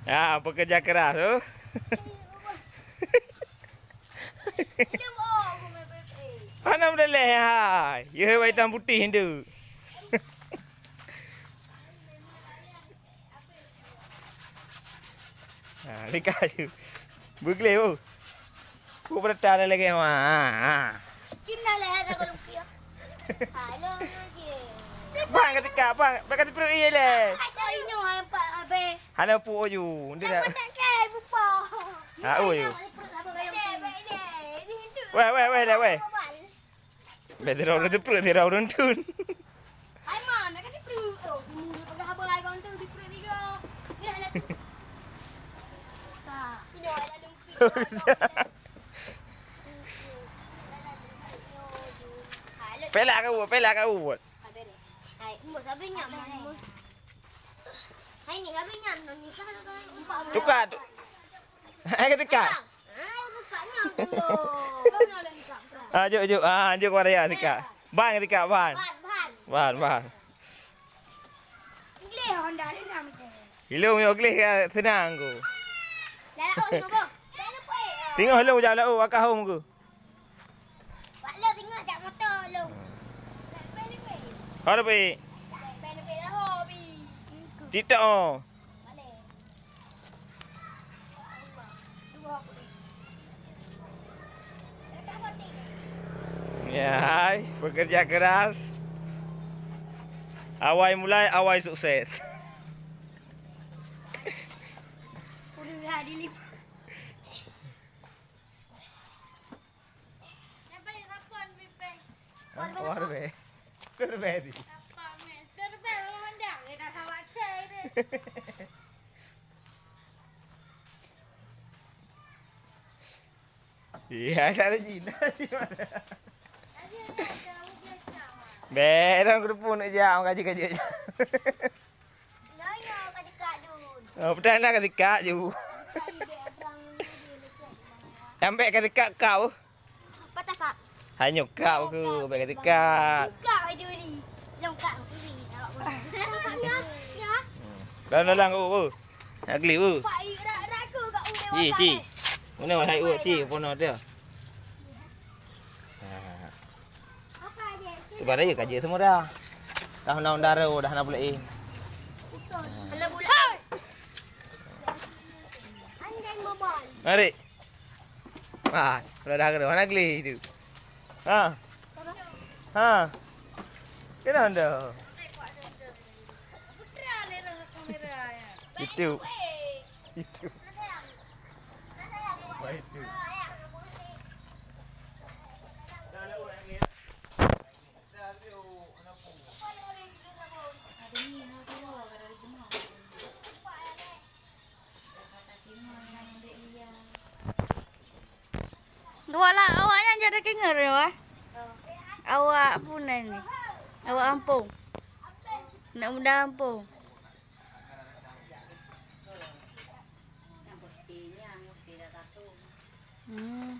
Ya, pekerja keras tu. Mana boleh hai. Ya hitam putih tu. Ha, dekat je. Bergelih tu. Ku bertal lagi ha. Cim dah lah ada kalau kia. Halo je. Bang ketika bang kata perut ye le. Hai ini hampa abe. Hana pu ju. Dia dah. Tak ke bupa. Ha oh ju. Weh dah weh. Betul orang tu perut dia orang tun. Hai mam, nak kata perut. Oh, pakai haba ai kau tu di perut dia. Dia dah. Ha, ini ada lumpi. Pelak kau. Hai, mbok sabi nyam mbok. Hai ni sabi nyam ni kan umpak. Tukar. Hai ketika. Hai buka nyam tu. Kau nak lengkap. Juk. Juk Korea ketika. Ban ketika ban. Ban. Inggris Honda ni nam tu. Hilang yo glih senang ku. Dah lah oh ngabo. Dah nak puai. Tengok hello jalan oh akak home ku. Pak lo tengok tak motor lo. Ada pe. Dah hobi. Tidak oh. Balik. Ya, hai, bekerja keras. Awal mulai, awal sukses. Udah dilipat. Nampak ni rapon pipe. Ada pe. Kerbe di. Apa men? Terbe mandang dia dah awak cai dia. Iya, ada Cina di mana? Tadi ada biasa. Berang kerupuk nak jam kaji. Nanya kat dekat dun. Oh, petang nak ketika ju. Tadi dia abang ni dia lekat. Sampai ketika kau. Patah kak. Hanya kau ke sampai ketika. Kak aja ni. Lengkap ni. Awak ya. Ya. Dalam kau. Nak geli tu. Pak ragu kat Ci. Mana hai u ci pono dia. Apa dia? Tu pada je kerja semua dah. Tahun-tahun darah dah nak bulain. Ana bulan. Andai bobol. Mari. Ah, dah ke mana geli tu. Ha. Kenapa anda? Putra le kamera ya. Itu. Baik tu. Dua lah awaknya jadi kenger ya. Awak pun ni. Awak ampung. Nak muda ampung. Hmm.